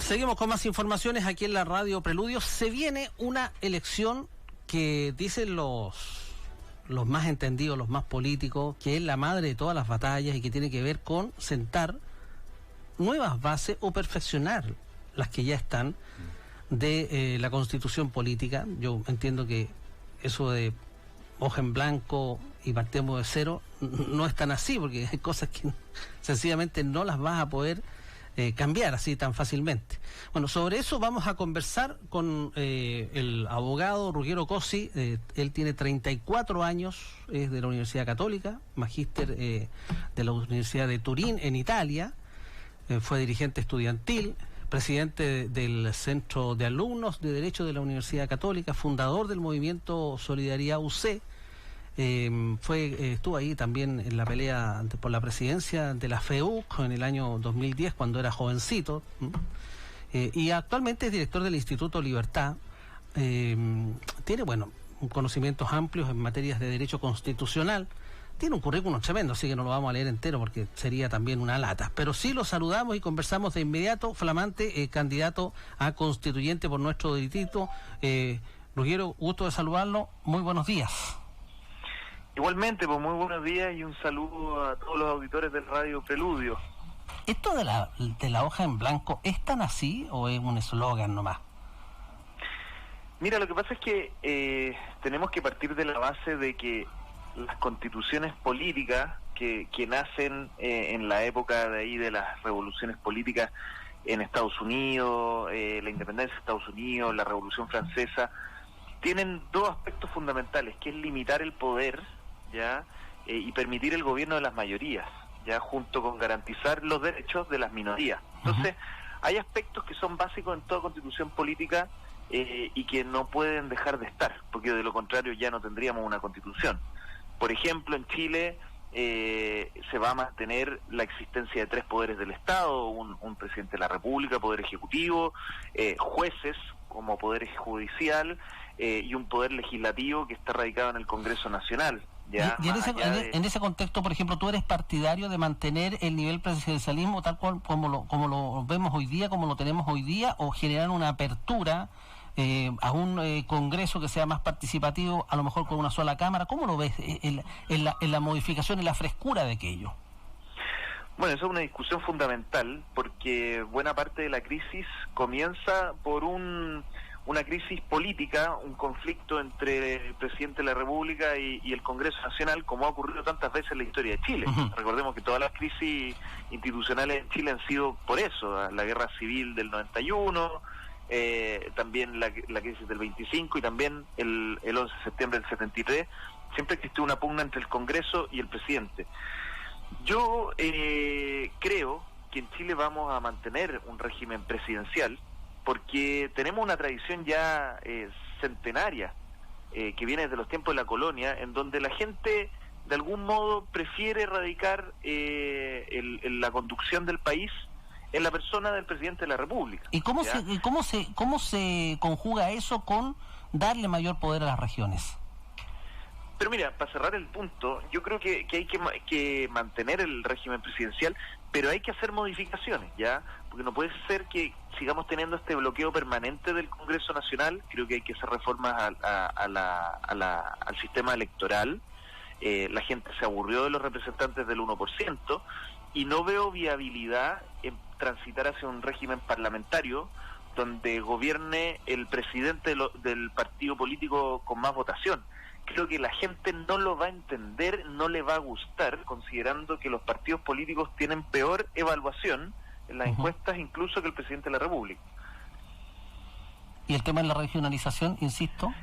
Seguimos con más informaciones aquí en la Radio Preludio. Se viene una elección que dicen los más entendidos, los más políticos, que es la madre de todas las batallas y que tiene que ver con sentar nuevas bases o perfeccionar las que ya están de la constitución política. Yo entiendo que eso de hoja en blanco y partemos de cero no es tan así, porque hay cosas que sencillamente no las vas a poder cambiar así tan fácilmente. Bueno, sobre eso vamos a conversar con el abogado Ruggero Cosi. Él tiene 34 años, es de la Universidad Católica, magíster de la Universidad de Turín en Italia, fue dirigente estudiantil, presidente del Centro de Alumnos de Derecho de la Universidad Católica, fundador del movimiento Solidaridad UC. Estuvo ahí también en la pelea por la presidencia de la FEUC en el año 2010 cuando era jovencito, y actualmente es director del Instituto Libertad. Tiene conocimientos amplios en materias de derecho constitucional, tiene un currículum tremendo, así que no lo vamos a leer entero porque sería también una lata, pero sí lo saludamos y conversamos de inmediato. Flamante candidato a constituyente por nuestro distrito. Ruggero, gusto de saludarlo, muy buenos días. Igualmente, pues muy buenos días y un saludo a todos los auditores del Radio Preludio. ¿Esto de la hoja en blanco es tan así o es un eslogan nomás? Mira, lo que pasa es que tenemos que partir de la base de que las constituciones políticas que nacen en la época de ahí de las revoluciones políticas en Estados Unidos, la independencia de Estados Unidos, la Revolución Francesa, tienen dos aspectos fundamentales, que es limitar el poder, ¿ya? Y permitir el gobierno de las mayorías, ya, junto con garantizar los derechos de las minorías. Entonces, hay aspectos que son básicos en toda constitución política y que no pueden dejar de estar, porque de lo contrario ya no tendríamos una constitución. Por ejemplo, en Chile se va a mantener la existencia de tres poderes del Estado: un presidente de la República, poder ejecutivo, jueces como poder judicial, y un poder legislativo que está radicado en el Congreso Nacional. ¿Ya? Y en ese contexto, por ejemplo, ¿tú eres partidario de mantener el nivel presidencialismo tal cual como lo vemos hoy día, como lo tenemos hoy día, o generar una apertura a un Congreso que sea más participativo, a lo mejor con una sola Cámara? ¿Cómo lo ves en la modificación y la frescura de aquello? Bueno, eso es una discusión fundamental, porque buena parte de la crisis comienza por una crisis política, un conflicto entre el presidente de la República y el Congreso Nacional, como ha ocurrido tantas veces en la historia de Chile. Recordemos que todas las crisis institucionales en Chile han sido por eso: la guerra civil del 91, también la crisis del 25 y también el 11 de septiembre del 73. Siempre existió una pugna entre el Congreso y el presidente. Yo creo que en Chile vamos a mantener un régimen presidencial, porque tenemos una tradición ya centenaria, que viene desde los tiempos de la colonia, en donde la gente de algún modo prefiere radicar la conducción del país en la persona del presidente de la República. ¿Y cómo se conjuga eso con darle mayor poder a las regiones? Pero mira, para cerrar el punto, yo creo que hay que mantener el régimen presidencial, pero hay que hacer modificaciones, ¿ya? Porque no puede ser que sigamos teniendo este bloqueo permanente del Congreso Nacional. Creo que hay que hacer reformas al sistema electoral. La gente se aburrió de los representantes del 1%, y no veo viabilidad en transitar hacia un régimen parlamentario donde gobierne el presidente del partido político con más votación. Creo que la gente no lo va a entender, no le va a gustar, considerando que los partidos políticos tienen peor evaluación en las encuestas incluso que el presidente de la República. ¿Y el tema de la regionalización, insisto?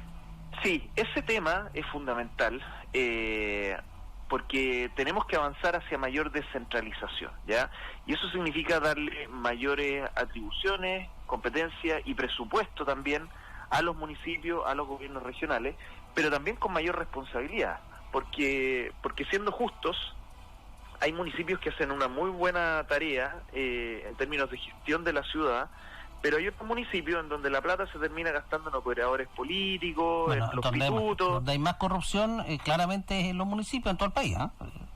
Sí, ese tema es fundamental, porque tenemos que avanzar hacia mayor descentralización, ¿ya? Y eso significa darle mayores atribuciones, competencias y presupuesto también a los municipios, a los gobiernos regionales, pero también con mayor responsabilidad, porque siendo justos, hay municipios que hacen una muy buena tarea en términos de gestión de la ciudad, pero hay otros municipios en donde la plata se termina gastando en operadores políticos, en los pitutos. Donde hay más corrupción, claramente es en los municipios, en todo el país, ¿eh?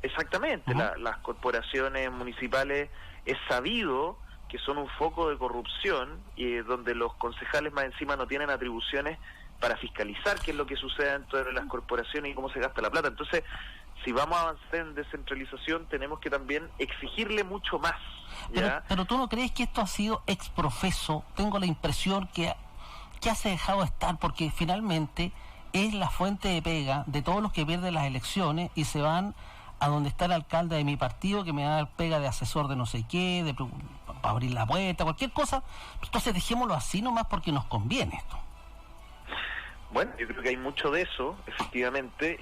Exactamente, las corporaciones municipales, es sabido que son un foco de corrupción y donde los concejales más encima no tienen atribuciones para fiscalizar qué es lo que sucede dentro de las corporaciones y cómo se gasta la plata. Entonces, si vamos a avanzar en descentralización, tenemos que también exigirle mucho más, ¿ya? Pero ¿tú no crees que esto ha sido exprofeso? Tengo la impresión que se ha dejado estar, porque finalmente es la fuente de pega de todos los que pierden las elecciones y se van a donde está el alcalde de mi partido, que me da pega de asesor de no sé qué, para abrir la puerta, cualquier cosa. Entonces dejémoslo así nomás porque nos conviene esto. Bueno, yo creo que hay mucho de eso, efectivamente,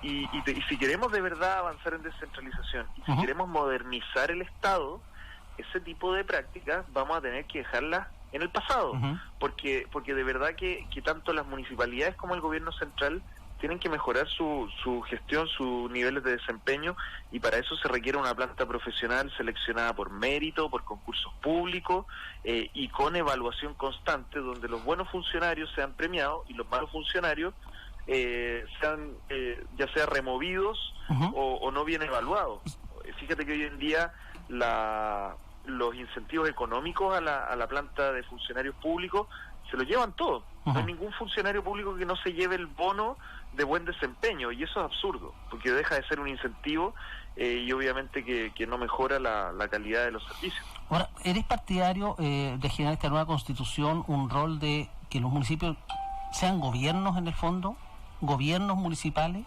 y si queremos de verdad avanzar en descentralización, y si queremos modernizar el Estado, ese tipo de prácticas vamos a tener que dejarlas en el pasado, porque de verdad que tanto las municipalidades como el gobierno central tienen que mejorar su gestión, sus niveles de desempeño, y para eso se requiere una planta profesional seleccionada por mérito, por concursos públicos, y con evaluación constante, donde los buenos funcionarios sean premiados y los malos funcionarios sean ya sea removidos o no bien evaluados. Fíjate que hoy en día los incentivos económicos a la planta de funcionarios públicos se lo llevan todos. No hay ningún funcionario público que no se lleve el bono de buen desempeño, y eso es absurdo, porque deja de ser un incentivo y obviamente que no mejora la calidad de los servicios. Ahora, ¿eres partidario de generar esta nueva constitución un rol de que los municipios sean gobiernos en el fondo, gobiernos municipales,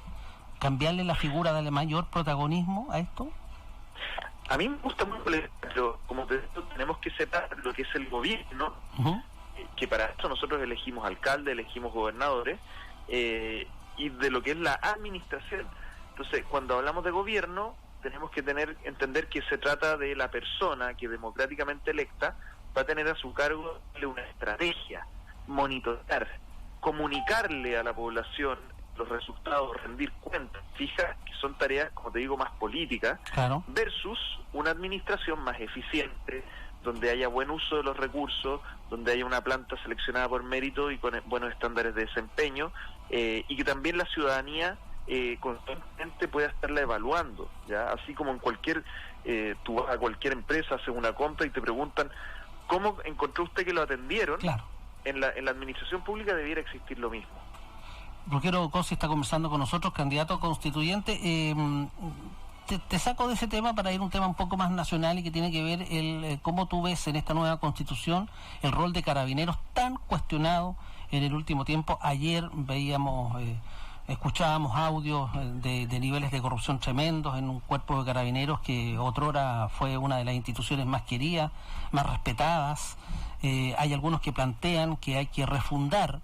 cambiarle la figura, darle mayor protagonismo a esto? A mí me gusta mucho, pero como te digo, tenemos que separar lo que es el gobierno, que para esto nosotros elegimos alcaldes, elegimos gobernadores, y de lo que es la administración. Entonces, cuando hablamos de gobierno, tenemos que entender que se trata de la persona que democráticamente electa va a tener a su cargo una estrategia, monitorear, comunicarle a la población los resultados, rendir cuentas fijas, que son tareas, como te digo, más políticas, claro, versus una administración más eficiente, donde haya buen uso de los recursos, donde haya una planta seleccionada por mérito y con buenos estándares de desempeño, y que también la ciudadanía constantemente pueda estarla evaluando, ¿ya? Así como en tú vas a cualquier empresa, haces una compra y te preguntan ¿cómo encontró usted que lo atendieron? Claro. En la administración pública debiera existir lo mismo. Roquero Cosi está conversando con nosotros, candidato constituyente. Te saco de ese tema para ir a un tema un poco más nacional y que tiene que ver cómo tú ves en esta nueva constitución el rol de Carabineros tan cuestionado en el último tiempo. Ayer escuchábamos audios de niveles de corrupción tremendos en un cuerpo de Carabineros que otrora fue una de las instituciones más queridas, más respetadas. Hay algunos que plantean que hay que refundar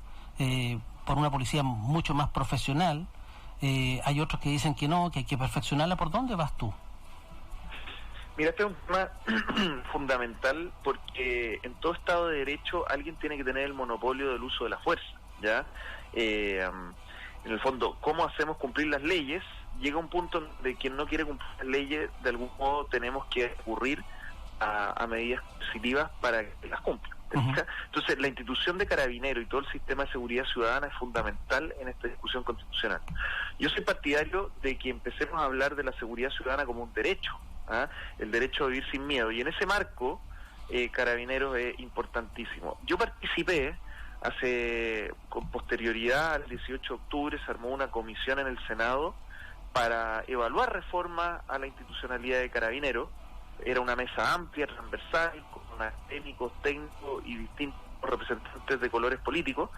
por una policía mucho más profesional. Hay otros que dicen que no, que hay que perfeccionarla. ¿Por dónde vas tú? Mira, este es un tema fundamental, porque en todo Estado de Derecho alguien tiene que tener el monopolio del uso de la fuerza, ¿ya? En el fondo, ¿cómo hacemos cumplir las leyes? Llega un punto de quien no quiere cumplir las leyes, de algún modo tenemos que recurrir a medidas positivas para que las cumplan. Entonces, la institución de Carabineros y todo el sistema de seguridad ciudadana es fundamental en esta discusión constitucional. Yo soy partidario de que empecemos a hablar de la seguridad ciudadana como un derecho, el derecho a vivir sin miedo, y en ese marco Carabineros es importantísimo. Yo participé con posterioridad al 18 de octubre, se armó una comisión en el Senado para evaluar reformas a la institucionalidad de Carabineros. Era una mesa amplia, transversal, con académicos, técnicos y distintos representantes de colores políticos,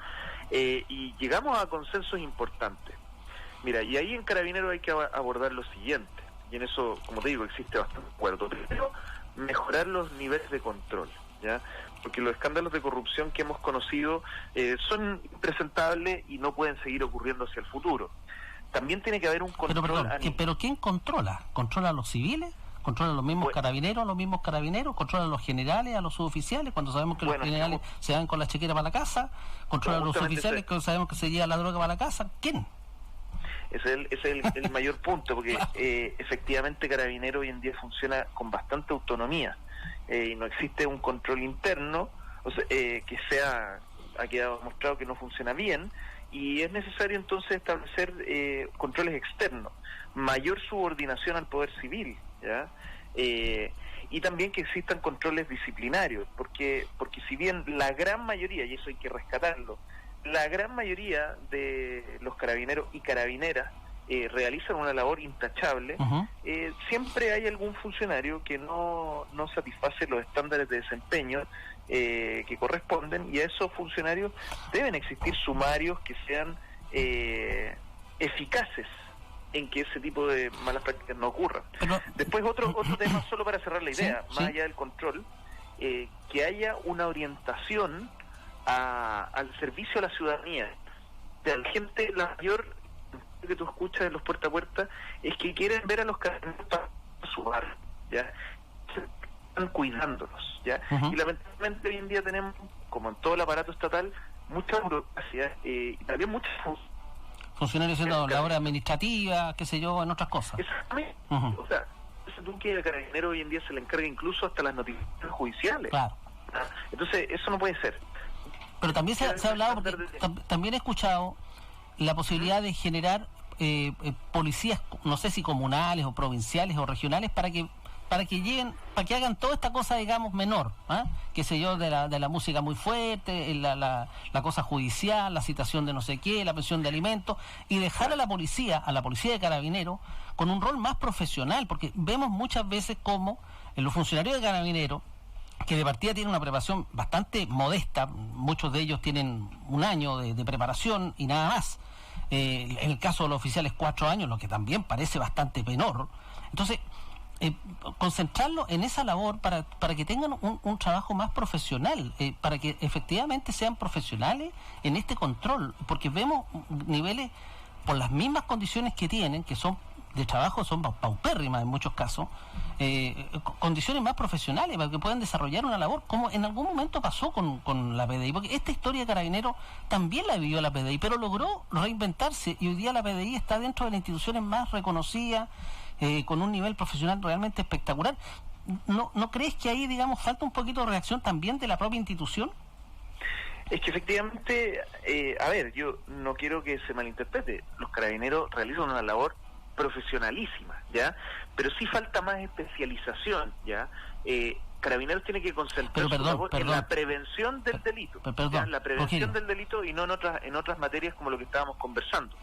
y llegamos a consensos importantes. Mira, y ahí en Carabineros hay que abordar lo siguiente, y en eso, como te digo, existe bastante acuerdo. Primero, mejorar los niveles de control, ¿ya? Porque los escándalos de corrupción que hemos conocido son impresentables y no pueden seguir ocurriendo hacia el futuro. También tiene que haber un control... ¿Pero quién controla? ¿Controla a los civiles? ¿Controlan los mismos carabineros a los mismos carabineros? ¿Controlan a los generales, a los suboficiales, cuando sabemos que los generales se van con la chequera para la casa? ¿Controlan a los suboficiales cuando sabemos que se lleva la droga para la casa? ¿Quién? Ese es el mayor punto, porque efectivamente Carabineros hoy en día funciona con bastante autonomía, y no existe un control interno, o sea, ha quedado demostrado que no funciona bien, y es necesario entonces establecer controles externos, mayor subordinación al poder civil, ¿ya? y también que existan controles disciplinarios, porque si bien la gran mayoría, y eso hay que rescatarlo, la gran mayoría de los carabineros y carabineras realizan una labor intachable, siempre hay algún funcionario que no satisface los estándares de desempeño que corresponden, y a esos funcionarios deben existir sumarios que sean eficaces en que ese tipo de malas prácticas no ocurran. Pero, después otro tema, solo para cerrar la idea, más allá del control, que haya una orientación al servicio a la ciudadanía. De la gente, la mayor que tú escuchas en los puerta a puerta es que quieren ver a los carabineros para su barrio, ¿ya? Están cuidándolos, ¿ya? Y lamentablemente hoy en día tenemos, como en todo el aparato estatal, mucha burocracia y también muchas funcionarios haciendo labor administrativa, qué sé yo, en otras cosas. Exactamente. O sea, tú que el carabinero hoy en día se le encarga incluso hasta las notificaciones judiciales. Claro. Entonces, eso no puede ser. Pero también se ha hablado, porque también he escuchado la posibilidad de generar policías, no sé si comunales o provinciales o regionales, para que lleguen, para que hagan toda esta cosa, digamos, menor, qué sé yo, de la música muy fuerte, la cosa judicial, la citación de no sé qué, la pensión de alimentos, y dejar a la policía de Carabineros con un rol más profesional, porque vemos muchas veces como en los funcionarios de Carabineros, que de partida tienen una preparación bastante modesta, muchos de ellos tienen un año de preparación y nada más. En el caso de los oficiales 4 años, lo que también parece bastante menor. Entonces, concentrarlo en esa labor para que tengan un trabajo más profesional, para que efectivamente sean profesionales en este control, porque vemos niveles, por las mismas condiciones que tienen, que son de trabajo, son paupérrimas en muchos casos, condiciones más profesionales para que puedan desarrollar una labor, como en algún momento pasó con la PDI, porque esta historia de Carabineros también la vivió la PDI, pero logró reinventarse, y hoy día la PDI está dentro de las instituciones más reconocidas, con un nivel profesional realmente espectacular. ¿No crees que ahí, digamos, falta un poquito de reacción también de la propia institución? Es que efectivamente, a ver, yo no quiero que se malinterprete, los carabineros realizan una labor profesionalísima, ¿ya? Pero sí falta más especialización, ¿ya? Carabineros tiene que concentrar su labor en la prevención del delito, ¿ya? La prevención del delito, y no en otras materias como lo que estábamos conversando.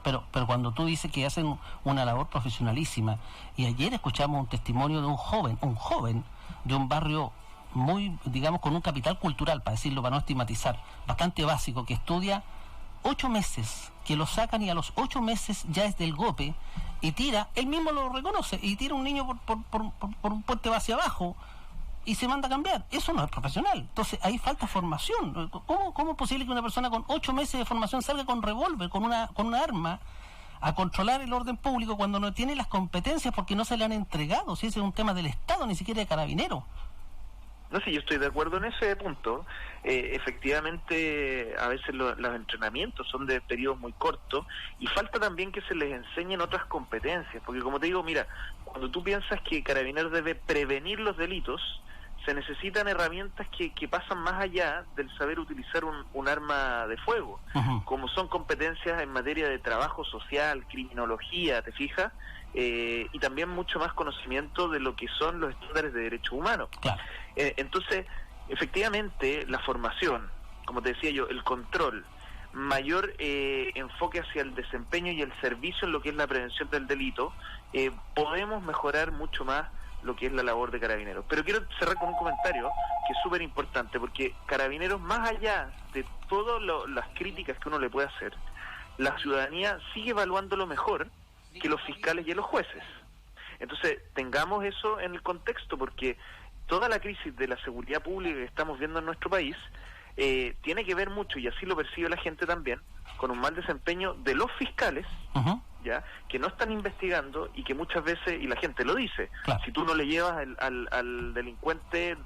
Pero cuando tú dices que hacen una labor profesionalísima, y ayer escuchamos un testimonio de un joven de un barrio muy, digamos, con un capital cultural, para decirlo, para no estigmatizar, bastante básico, que estudia 8 meses, que lo sacan y a los 8 meses ya es del GOPE, y tira, él mismo lo reconoce, y tira un niño por un puente hacia abajo y se manda a cambiar. Eso no es profesional. Entonces ahí falta formación. ¿Cómo es posible que una persona con 8 meses de formación salga con revólver, con una arma, a controlar el orden público cuando no tiene las competencias porque no se le han entregado? Si ese es un tema del Estado, ni siquiera de Carabineros. No sé, yo estoy de acuerdo en ese punto. Efectivamente, a veces los entrenamientos son de periodos muy cortos, y falta también que se les enseñen otras competencias, porque como te digo, mira, cuando tú piensas que Carabineros debe prevenir los delitos, se necesitan herramientas que pasan más allá del saber utilizar un arma de fuego, como son competencias en materia de trabajo social, criminología, ¿te fijas? Y también mucho más conocimiento de lo que son los estándares de derechos humanos. Claro. Entonces, efectivamente, la formación, como te decía yo, el control, mayor enfoque hacia el desempeño y el servicio en lo que es la prevención del delito, podemos mejorar mucho más lo que es la labor de Carabineros. Pero quiero cerrar con un comentario que es súper importante, porque Carabineros, más allá de todas las críticas que uno le puede hacer, la ciudadanía sigue evaluándolo mejor que los fiscales y los jueces. Entonces, tengamos eso en el contexto, porque toda la crisis de la seguridad pública que estamos viendo en nuestro país tiene que ver mucho, y así lo percibe la gente también, con un mal desempeño de los fiscales, ya, que no están investigando, y que muchas veces, y la gente lo dice, claro, si tú no le llevas al delincuente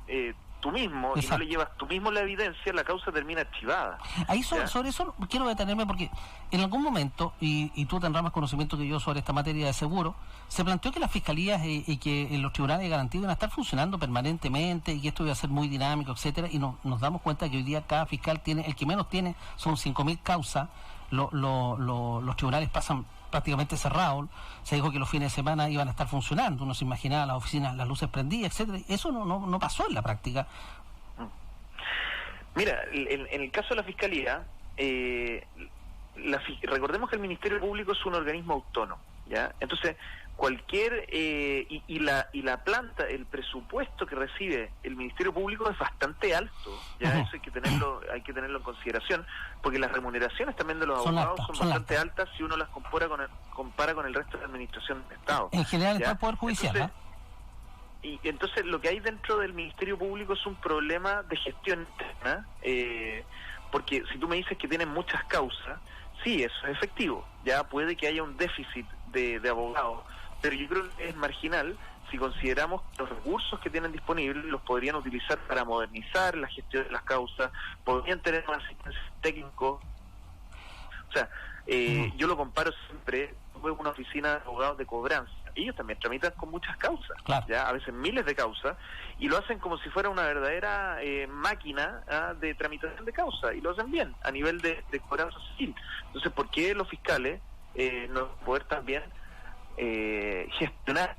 tú mismo, exacto, y no le llevas tú mismo la evidencia, la causa termina archivada. Ahí sobre eso quiero detenerme, porque en algún momento, y tú tendrás más conocimiento que yo sobre esta materia de seguro, se planteó que las fiscalías y que los tribunales de garantía iban a estar funcionando permanentemente, y que esto iba a ser muy dinámico, etcétera, y nos damos cuenta que hoy día cada fiscal tiene, el que menos tiene son 5.000 causas, los tribunales pasan prácticamente cerrado. Se dijo que los fines de semana iban a estar funcionando, uno se imaginaba las oficinas, las luces prendidas, etcétera. Eso no pasó en la práctica. Mira, en el caso de la Fiscalía, recordemos que el Ministerio Público es un organismo autónomo, ¿ya? Entonces, cualquier y la planta, el presupuesto que recibe el Ministerio Público es bastante alto, ya eso hay que tenerlo en consideración, porque las remuneraciones también de los abogados son bastante altas si uno las compara con el resto de la administración del Estado. En general, está el Poder Judicial, entonces, y entonces lo que hay dentro del Ministerio Público es un problema de gestión interna, porque si tú me dices que tienen muchas causas, sí, eso es efectivo, ya puede que haya un déficit de abogados, pero yo creo que es marginal si consideramos que los recursos que tienen disponibles los podrían utilizar para modernizar la gestión de las causas, podrían tener más asistencia técnico. O sea, yo lo comparo siempre con una oficina de abogados de cobranza. Ellos también tramitan con muchas causas, claro, ya a veces miles de causas, y lo hacen como si fuera una verdadera máquina de tramitación de causas, y lo hacen bien a nivel de cobranza civil. Entonces, ¿por qué los fiscales no poder también gestionar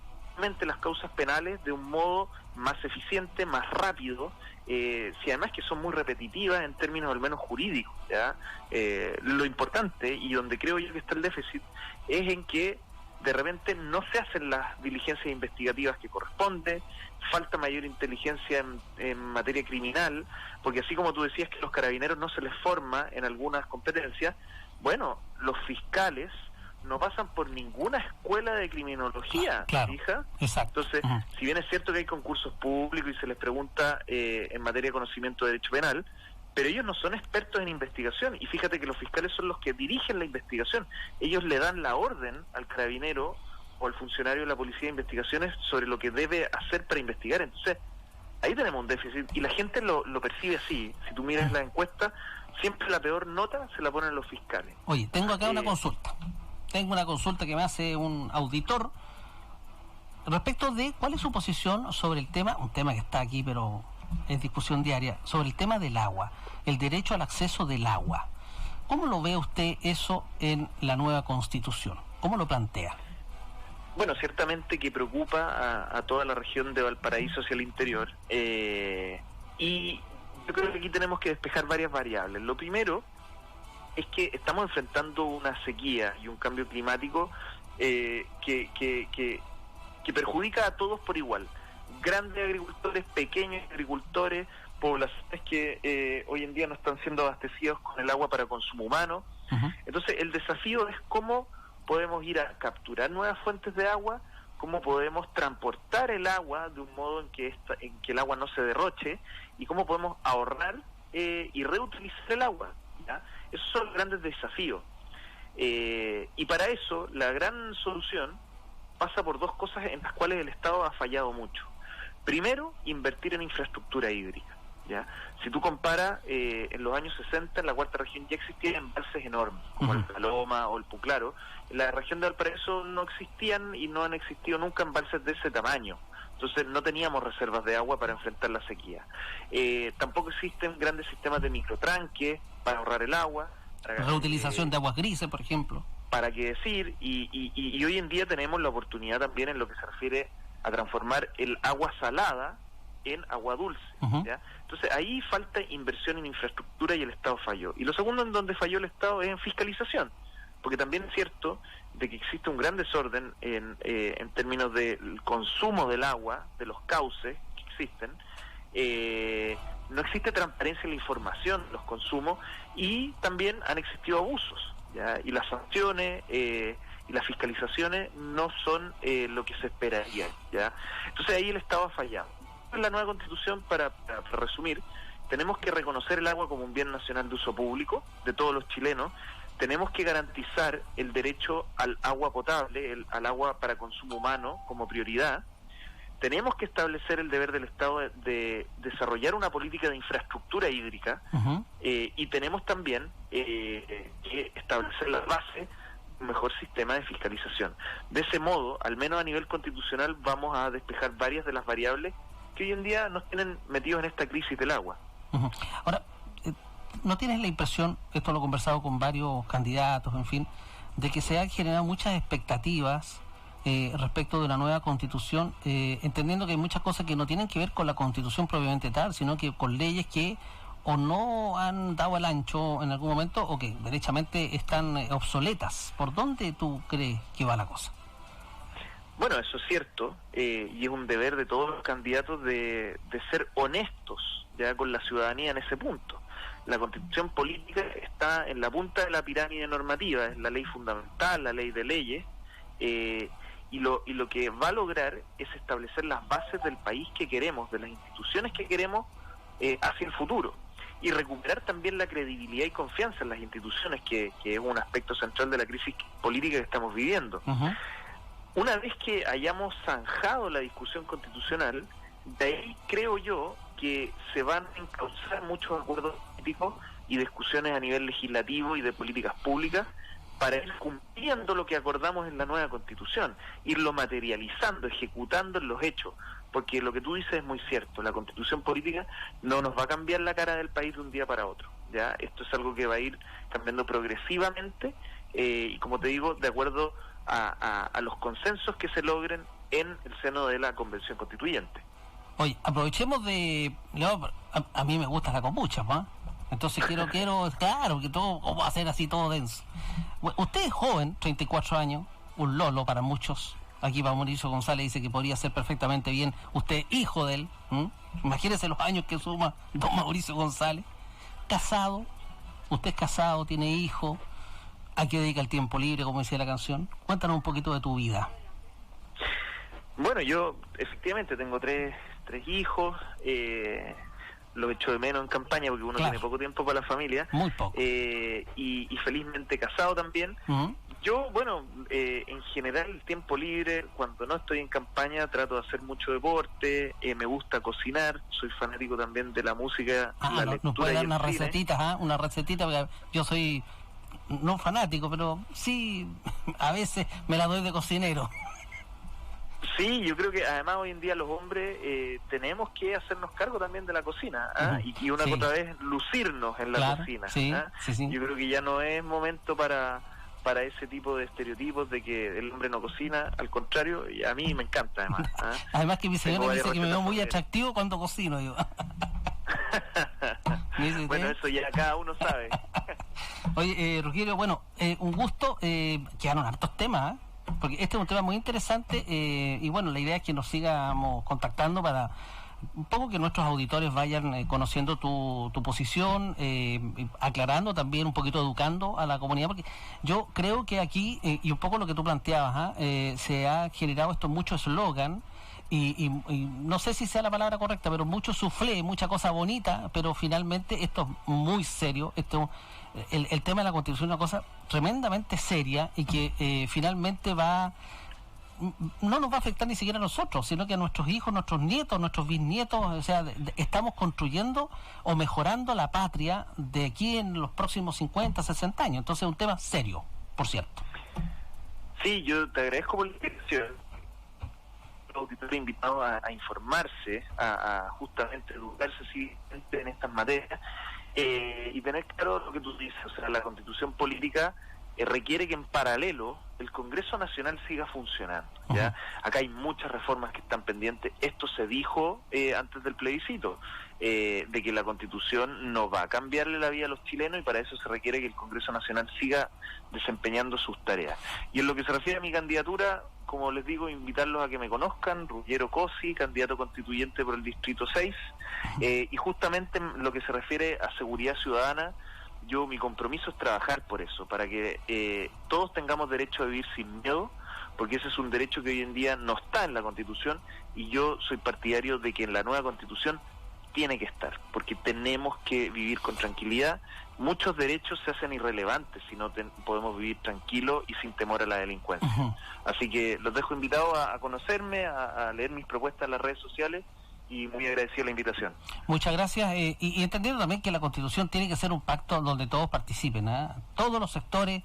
las causas penales de un modo más eficiente, más rápido, si además que son muy repetitivas en términos al menos jurídicos, ¿ya? Lo importante, y donde creo yo que está el déficit, es en que de repente no se hacen las diligencias investigativas que corresponde, falta mayor inteligencia en materia criminal, porque así como tú decías que los carabineros no se les forma en algunas competencias, bueno, los fiscales no pasan por ninguna escuela de criminología, claro, hija. Exacto. Entonces, si bien es cierto que hay concursos públicos y se les pregunta en materia de conocimiento de derecho penal, pero ellos no son expertos en investigación, y fíjate que los fiscales son los que dirigen la investigación. Ellos le dan la orden al carabinero o al funcionario de la policía de investigaciones sobre lo que debe hacer para investigar. Entonces, ahí tenemos un déficit, y la gente lo percibe así. Si tú miras la encuesta, siempre la peor nota se la ponen los fiscales. Oye, tengo acá una consulta. Tengo una consulta que me hace un auditor respecto de cuál es su posición sobre el tema, un tema que está aquí pero en discusión diaria, sobre el tema del agua, el derecho al acceso del agua. ¿Cómo lo ve usted eso en la nueva Constitución? ¿Cómo lo plantea? Bueno, ciertamente que preocupa a toda la región de Valparaíso hacia el interior, y yo creo que aquí tenemos que despejar varias variables. Lo primero es que estamos enfrentando una sequía y un cambio climático que perjudica a todos por igual. Grandes agricultores, pequeños agricultores, poblaciones que hoy en día no están siendo abastecidos con el agua para consumo humano. Entonces, el desafío es cómo podemos ir a capturar nuevas fuentes de agua, cómo podemos transportar el agua de un modo en que el agua no se derroche, y cómo podemos ahorrar y reutilizar el agua, ¿ya? Esos son los grandes desafíos. Y para eso, la gran solución pasa por dos cosas en las cuales el Estado ha fallado mucho. Primero, invertir en infraestructura hídrica, ¿ya? Si tú comparas, en los años 60 en la cuarta región ya existían embalses enormes, como el Paloma o el Puclaro. En la región de Valparaíso no existían y no han existido nunca embalses de ese tamaño. Entonces no teníamos reservas de agua para enfrentar la sequía. Tampoco existen grandes sistemas de microtranque para ahorrar el agua. Reutilización de aguas grises, por ejemplo. Para qué decir, y hoy en día tenemos la oportunidad también en lo que se refiere a transformar el agua salada en agua dulce, ¿ya? Entonces ahí falta inversión en infraestructura y el Estado falló. Y lo segundo en donde falló el Estado es en fiscalización, porque también es cierto de que existe un gran desorden en términos del consumo del agua, de los cauces que existen. No existe transparencia en la información de los consumos, y también han existido abusos, ¿ya? Y las sanciones y las fiscalizaciones no son lo que se esperaría, ¿ya? Entonces ahí el Estado ha fallado. En la nueva Constitución, para resumir, tenemos que reconocer el agua como un bien nacional de uso público de todos los chilenos. Tenemos que garantizar el derecho al agua potable, al agua para consumo humano como prioridad. Tenemos que establecer el deber del Estado de desarrollar una política de infraestructura hídrica, y tenemos también que establecer la base de un mejor sistema de fiscalización. De ese modo, al menos a nivel constitucional, vamos a despejar varias de las variables que hoy en día nos tienen metidos en esta crisis del agua. Ahora, ¿no tienes la impresión, esto lo he conversado con varios candidatos, en fin, de que se han generado muchas expectativas respecto de una nueva constitución, entendiendo que hay muchas cosas que no tienen que ver con la constitución propiamente tal, sino que con leyes que o no han dado el ancho en algún momento o que derechamente están obsoletas. ¿Por dónde tú crees que va la cosa? Bueno, eso es cierto, y es un deber de todos los candidatos de ser honestos ya con la ciudadanía en ese punto. La constitución política está en la punta de la pirámide normativa, es la ley fundamental, la ley de leyes, y lo que va a lograr es establecer las bases del país que queremos, de las instituciones que queremos hacia el futuro, y recuperar también la credibilidad y confianza en las instituciones, que es un aspecto central de la crisis política que estamos viviendo. Uh-huh. Una vez que hayamos zanjado la discusión constitucional, de ahí creo yo que se van a encauzar muchos acuerdos políticos y discusiones a nivel legislativo y de políticas públicas para ir cumpliendo lo que acordamos en la nueva constitución, irlo materializando, ejecutando en los hechos, porque lo que tú dices es muy cierto, la constitución política no nos va a cambiar la cara del país de un día para otro, ¿ya? Esto es algo que va a ir cambiando progresivamente, y como te digo, de acuerdo a los consensos que se logren en el seno de la Convención Constituyente. Oye, aprovechemos de... A mí me gusta la kombucha, ¿no? Entonces quiero, claro, que todo va a ser así, todo denso. Usted es joven, 34 años, un lolo para muchos. Aquí para Mauricio González dice que podría ser perfectamente bien usted hijo de él. Imagínese los años que suma don Mauricio González. Casado, usted es casado, tiene hijo. ¿A qué dedica el tiempo libre, como decía la canción? Cuéntanos un poquito de tu vida. Bueno, yo efectivamente tengo tres hijos, lo echo de menos en campaña porque uno tiene poco tiempo para la familia. Muy poco. Y felizmente casado también. Uh-huh. Yo, bueno, en general el tiempo libre, cuando no estoy en campaña, trato de hacer mucho deporte, me gusta cocinar, soy fanático también de la música, la lectura. ¿Nos puede dar una recetita, porque yo soy... no fanático, pero sí, a veces me la doy de cocinero. Sí, yo creo que además hoy en día los hombres tenemos que hacernos cargo también de la cocina, uh-huh. y una otra vez lucirnos en la cocina. Sí. Yo creo que ya no es momento para ese tipo de estereotipos de que el hombre no cocina, al contrario, y a mí me encanta además. Además que mi señora dice que me veo muy atractivo cuando cocino, yo. Bueno, eso ya cada uno sabe. Oye, Rogelio, bueno, un gusto, quedaron hartos temas, porque este es un tema muy interesante, y bueno, la idea es que nos sigamos contactando para un poco que nuestros auditores vayan conociendo tu posición, aclarando también, un poquito educando a la comunidad, porque yo creo que aquí, y un poco lo que tú planteabas, se ha generado mucho eslogan, y no sé si sea la palabra correcta, pero mucho suflé, mucha cosa bonita, pero finalmente esto es muy serio. El tema de la Constitución es una cosa tremendamente seria y que finalmente no nos va a afectar ni siquiera a nosotros, sino que a nuestros hijos, nuestros nietos, nuestros bisnietos. O sea, estamos construyendo o mejorando la patria de aquí en los próximos 50, 60 años. Entonces es un tema serio, por cierto. Sí, yo te agradezco por la invitación. Auditorio invitado a informarse, a justamente educarse en estas materias, y tener claro lo que tú dices. O sea, la Constitución política requiere que en paralelo el Congreso Nacional siga funcionando, ¿ya? Uh-huh. Acá hay muchas reformas que están pendientes. Esto se dijo antes del plebiscito, de que la Constitución no va a cambiarle la vida a los chilenos, y para eso se requiere que el Congreso Nacional siga desempeñando sus tareas. Y en lo que se refiere a mi candidatura, como les digo, invitarlos a que me conozcan. Ruggero Cosi, candidato constituyente por el Distrito 6, y justamente en lo que se refiere a seguridad ciudadana, mi compromiso es trabajar por eso, para que todos tengamos derecho a vivir sin miedo, porque ese es un derecho que hoy en día no está en la Constitución, y yo soy partidario de que en la nueva Constitución tiene que estar, porque tenemos que vivir con tranquilidad. Muchos derechos se hacen irrelevantes si no podemos vivir tranquilos y sin temor a la delincuencia. Uh-huh. Así que los dejo invitados a conocerme, a leer mis propuestas en las redes sociales, y muy agradecido la invitación. Muchas gracias, y entendiendo también que la Constitución tiene que ser un pacto donde todos participen, todos los sectores,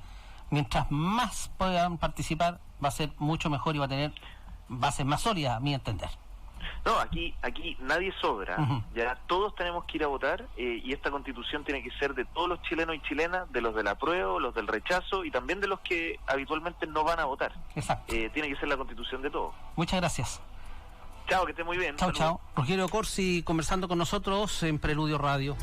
mientras más puedan participar, va a ser mucho mejor y va a tener bases más sólidas, a mi entender. No, aquí nadie sobra, ya todos tenemos que ir a votar, y esta Constitución tiene que ser de todos los chilenos y chilenas, de los del apruebo, los del rechazo y también de los que habitualmente no van a votar. Exacto. Tiene que ser la Constitución de todos. Muchas gracias. Chao, que esté muy bien. Chao, chao. Rogelio Corsi conversando con nosotros en Preludio Radio.